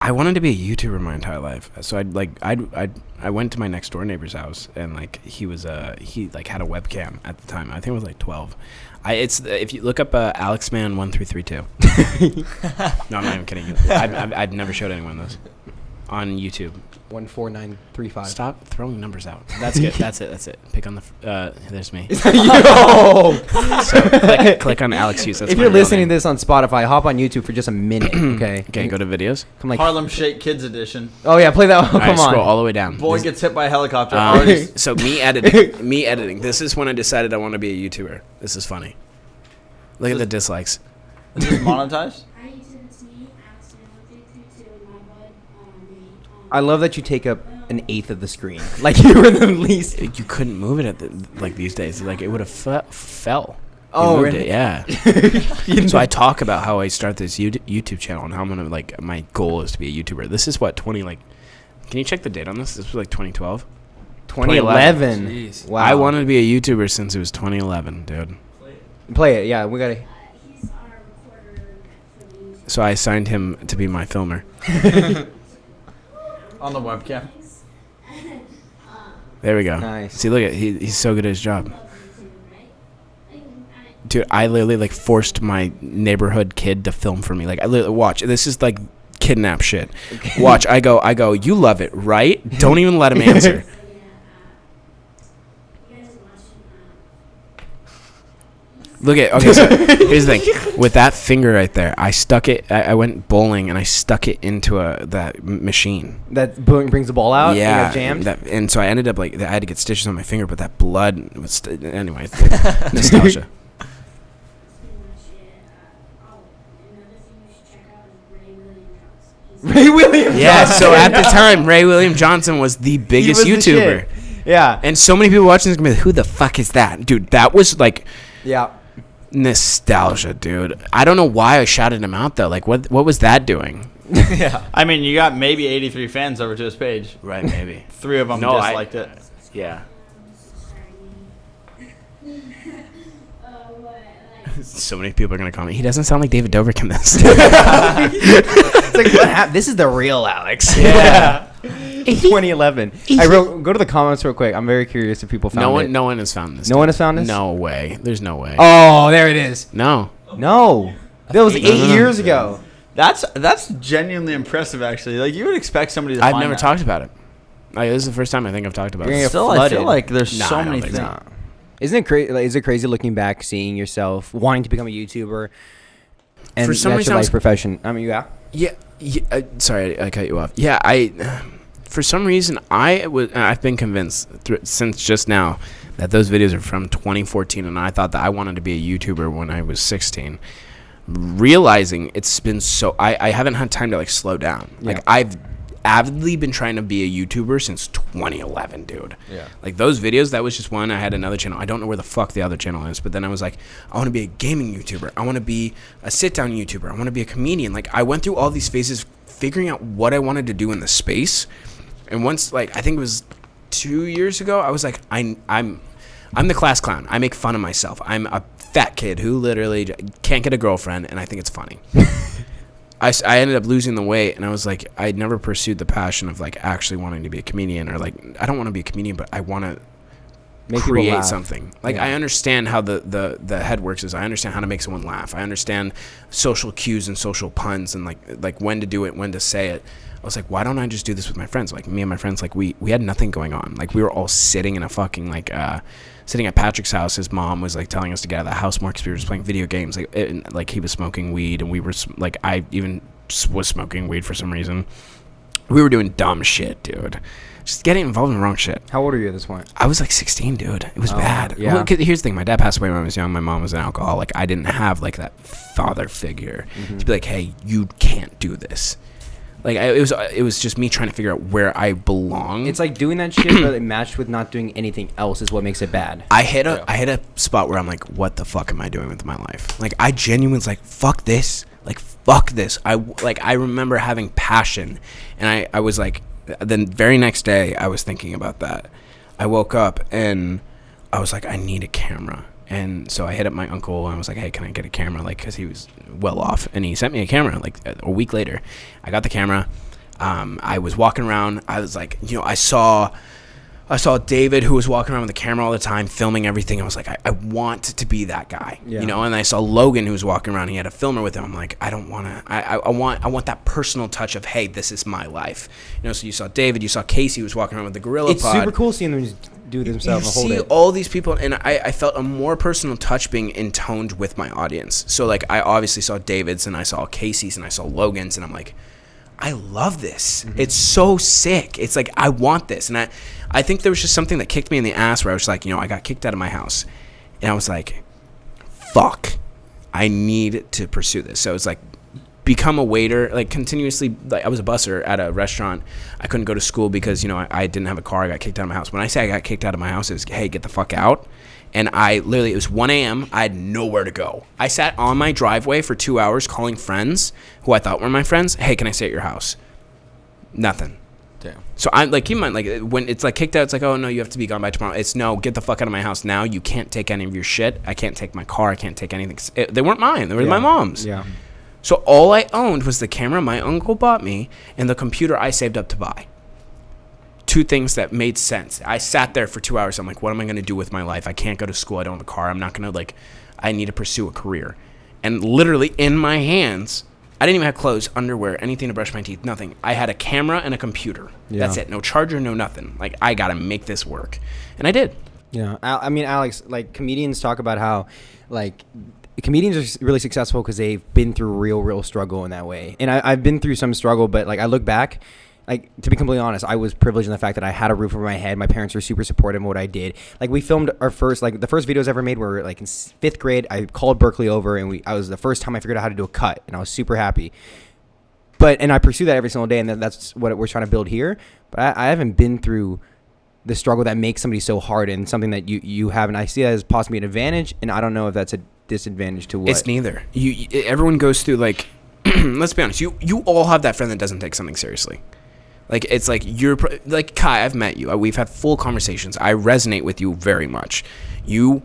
I wanted to be a YouTuber my entire life. So I went to my next door neighbor's house, and like he like had a webcam at the time. I think it was like 12. If you look up AlexMan1332. No, I'm not even kidding you. I've never showed anyone those on YouTube. 14935. Stop throwing numbers out. That's good. That's it. Pick on the. There's me. Yo! So click on Alex Hughes. That's If you're listening to this on Spotify, hop on YouTube for just a minute, okay? Okay, go to videos. Come like Harlem Shake Kids Edition. Oh yeah, play that one. All right, Come on. scroll all the way down. Boy gets hit by a helicopter. So me editing. This is when I decided I want to be a YouTuber. This is funny. Look at the dislikes. Is this monetized? I love that you take up an eighth of the screen. Like you were the least. You couldn't move it like these days. Like it would have fell. Oh, moved really? it, yeah. So I talk about how I start this YouTube channel and how I'm gonna my goal is to be a YouTuber. This is what 20 like. Can you check the date on this? This was like 2012. 2011. Jeez. Wow. I wanted to be a YouTuber since it was 2011, dude. Play it. Yeah, we gotta. So I assigned him to be my filmer. On the webcam. There we go. Nice. See, look at he's so good at his job. Dude, I literally like forced my neighborhood kid to film for me. Like I literally watch. This is like kidnap shit. Okay. Watch. I go. You love it, right? Don't even let him answer. Look at. Okay, so here's the thing. With that finger right there, I stuck it. I went bowling and I stuck it into that machine. That brings the ball out. Yeah, And jammed. and so I ended up like I had to get stitches on my finger, but that blood was anyway. Nostalgia. Ray William. Yeah. Johnson. So at the time, Ray William Johnson was the biggest He was the YouTuber. shit. Yeah. And so many people watching this gonna be like, who the fuck is that, dude? That was like. Yeah. Nostalgia, dude. I don't know why I shouted him out though. Like, what was that doing? Yeah. I mean, you got maybe 83 fans over to his page. Right, maybe. 3 of them disliked it. Yeah. So many people are gonna comment. He doesn't sound like David Dobrik in this. It's like what happened? This is the real Alex. Yeah. 2011. I wrote. Go to the comments real quick. I'm very curious if people found it. No one has found this. No one has found this. No way. There's no way. Oh, there it is. No. No, that was 8 years ago. That's genuinely impressive, actually. Like you would expect somebody to. I've find never that. talked about it. Like, this is the first time I think I've talked about You're it. gonna Still, I flooded. feel like there's Nah, so I don't many think things. so. Isn't it crazy? Like, is it crazy looking back, seeing yourself wanting to become a YouTuber, and For some that's reason your I life was- profession? I mean, yeah. Yeah. Sorry, I cut you off. Yeah, for some reason, I've been convinced since just now that those videos are from 2014, and I thought that I wanted to be a YouTuber when I was 16. Realizing it's been so, I haven't had time to like slow down. Yeah. Like I've avidly been trying to be a YouTuber since 2011, dude. Yeah. Like those videos, that was just one. I had another channel. I don't know where the fuck the other channel is, but then I was like, I want to be a gaming YouTuber. I want to be a sit-down YouTuber. I want to be a comedian. Like I went through all these phases figuring out what I wanted to do in the space. And once, like, I think it was 2 years ago, I was like, I'm the class clown. I make fun of myself. I'm a fat kid who literally can't get a girlfriend, and I think it's funny. I ended up losing the weight, and I was like, I never pursued the passion of like actually wanting to be a comedian, or like I don't want to be a comedian, but I want to Make people create laugh. something. Like Yeah. I understand how the head works. I understand how to make someone laugh. I understand social cues and social puns, and like when to do it, when to say it. I was like, why don't I just do this with my friends? Like me and my friends, like we had nothing going on. Like we were all sitting in a fucking sitting at Patrick's house. His mom was like telling us to get out of the house more because we were just playing video games. Like he was smoking weed, and we were like, I even was smoking weed for some reason. We were doing dumb shit, dude. Just getting involved in the wrong shit. How old are you at this point? I was like 16, dude. It was bad. yeah. Well, here's the thing. My dad passed away when I was young. My mom was an alcoholic. I didn't have like that father figure to be like, hey, you can't do this. Like it was just me trying to figure out where I belong. It's like doing that shit, but it matched with not doing anything else is what makes it bad. I hit a spot where I'm like, what the fuck am I doing with my life? Like I genuinely was like, fuck this. Like fuck this. I remember having passion, and I was like, the very next day I was thinking about that. I woke up and I was like, I need a camera. And so I hit up my uncle and I was like, hey, can I get a camera? Like, because he was well off. And he sent me a camera like a week later. I got the camera. I was walking around. I was like, I saw David, who was walking around with the camera all the time, filming everything. I was like, I want to be that guy, And I saw Logan, who was walking around. He had a filmer with him. I'm like, I don't want to. I want that personal touch of, hey, this is my life. So you saw David, you saw Casey, who was walking around with the Gorilla It's Pod. super cool seeing them do themselves and hold You see it. all these people, and I felt a more personal touch being intoned with my audience. So like, I obviously saw David's, and I saw Casey's, and I saw Logan's, and I'm like, I love this. It's so sick. It's like, I want this. And I think there was just something that kicked me in the ass where I was like, I got kicked out of my house. And I was like, fuck, I need to pursue this. So it's like, become a waiter, like continuously. Like, I was a busser at a restaurant. I couldn't go to school because, I didn't have a car. I got kicked out of my house. When I say I got kicked out of my house, it was, hey, get the fuck out. And it was 1 a.m. I had nowhere to go. I sat on my driveway for 2 hours calling friends who I thought were my friends. Hey, can I stay at your house? Nothing. Damn. So I'm like, keep in mind, like, when it's like kicked out, it's like, oh no, you have to be gone by tomorrow. It's no, get the fuck out of my house now. You can't take any of your shit. I can't take my car. I can't take anything. They weren't mine. They were my mom's. Yeah. So all I owned was the camera my uncle bought me and the computer I saved up to buy. 2 things that made sense. I sat there for 2 hours. I'm like, what am I going to do with my life? I can't go to school. I don't have a car. I'm not going to, I need to pursue a career. And literally in my hands, I didn't even have clothes, underwear, anything to brush my teeth, nothing. I had a camera and a computer. Yeah. That's it. No charger, no nothing. Like, I got to make this work. And I did. Yeah. I mean, Alex, like, comedians talk about how, like, comedians are really successful because they've been through real struggle in that way. And I've been through some struggle, but, like, I look back, like, to be completely honest, I was privileged in the fact that I had a roof over my head. My parents were super supportive of what I did. Like, we filmed our first, like, the first videos I ever made were, like, in 5th grade. I called Berkeley over, and I was the first time I figured out how to do a cut, and I was super happy. And I pursue that every single day, and that's what we're trying to build here. But I haven't been through the struggle that makes somebody so hard and something that you have. And I see that as possibly an advantage, and I don't know if that's a disadvantage to what. It's neither. Everyone goes through, like, let's be honest, you all have that friend that doesn't take something seriously. Like, it's like, you're like, Kai, I've met you. We've had full conversations. I resonate with you very much. You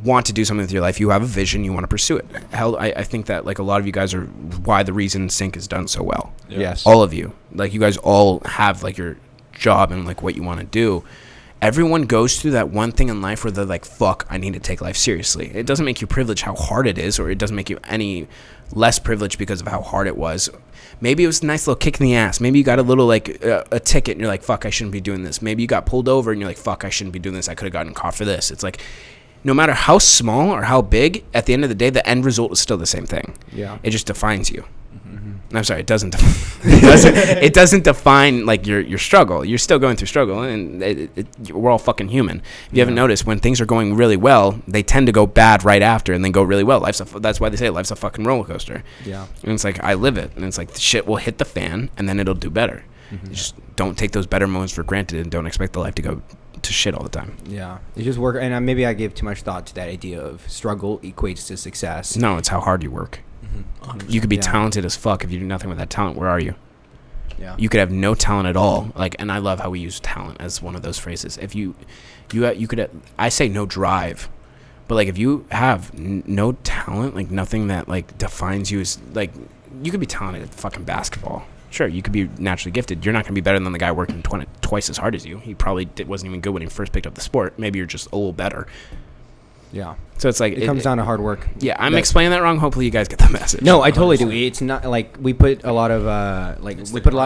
want to do something with your life. You have a vision. You want to pursue it. Hell, I think that, like, a lot of you guys are why the reason Sync is done so well. Yeah. Yes. All of you. Like, you guys all have, like, your job and, like, what you want to do. Everyone goes through that one thing in life where they're like, fuck, I need to take life seriously. It doesn't make you privileged how hard it is, or it doesn't make you any less privileged because of how hard it was. Maybe it was a nice little kick in the ass. Maybe you got a little, like, a ticket and you're like, fuck, I shouldn't be doing this. Maybe you got pulled over and you're like, fuck, I shouldn't be doing this. I could have gotten caught for this. It's like, no matter how small or how big, at the end of the day, the end result is still the same thing. Yeah. It just defines you. I'm sorry, it doesn't. It doesn't define, like, your struggle. You're still going through struggle, and we're all fucking human. If you haven't noticed, when things are going really well, they tend to go bad right after, and then go really well. That's why they say life's a fucking roller coaster. Yeah. And it's like, I live it, and it's like, the shit will hit the fan, and then it'll do better. Just don't take those better moments for granted, and don't expect the life to go to shit all the time. Yeah. You just work, and maybe I give too much thought to that idea of struggle equates to success. No, it's how hard you work. You could be talented as fuck. If you do nothing with that talent, where are you? Yeah. You could have no talent at all. Like, and I love how we use talent as one of those phrases. If you could, I say no drive, but, like, if you have no talent, like, nothing that, like, defines you as, like, you could be talented at fucking basketball. Sure, you could be naturally gifted. You're not going to be better than the guy working twice as hard as you. He probably wasn't even good when he first picked up the sport. Maybe you're just a little better. Yeah. So it's like, It comes down to hard work. Yeah, I'm explaining that wrong. Hopefully you guys get the message. No, I totally do. It's not like we put a lot of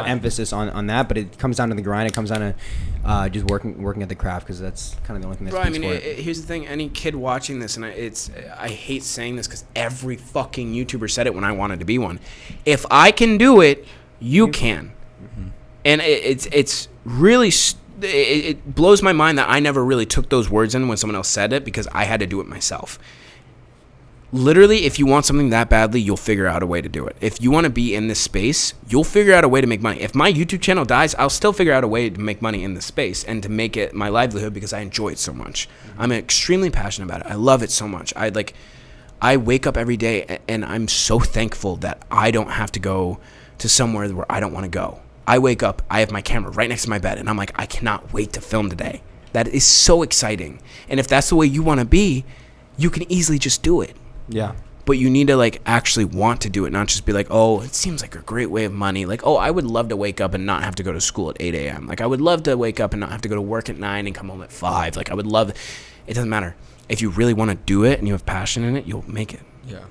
emphasis on that, but it comes down to the grind. It comes down to just working at the craft, because that's kind of the only thing that's. Bro, I mean, here's the thing. Any kid watching this, and I hate saying this because every fucking YouTuber said it when I wanted to be one. If I can do it, you can. And it's really. It blows my mind that I never really took those words in when someone else said it, because I had to do it myself. Literally, if you want something that badly, you'll figure out a way to do it. If you want to be in this space, you'll figure out a way to make money. If my YouTube channel dies, I'll still figure out a way to make money in this space and to make it my livelihood, because I enjoy it so much. I'm extremely passionate about it. I love it so much. I wake up every day and I'm so thankful that I don't have to go to somewhere where I don't want to go. I wake up, I have my camera right next to my bed, and I'm like, I cannot wait to film today. That is so exciting. And if that's the way you want to be, you can easily just do it. Yeah. but you need to like actually want to do it, not just be like, oh, it seems like a great way of money. Like, oh, I would love to wake up and not have to go to school at 8 a.m. Like, I would love to wake up and not have to go to work at 9 and come home at 5. Like, I would love, it doesn't matter. If you really want to do it and you have passion in it, you'll make it. Yeah.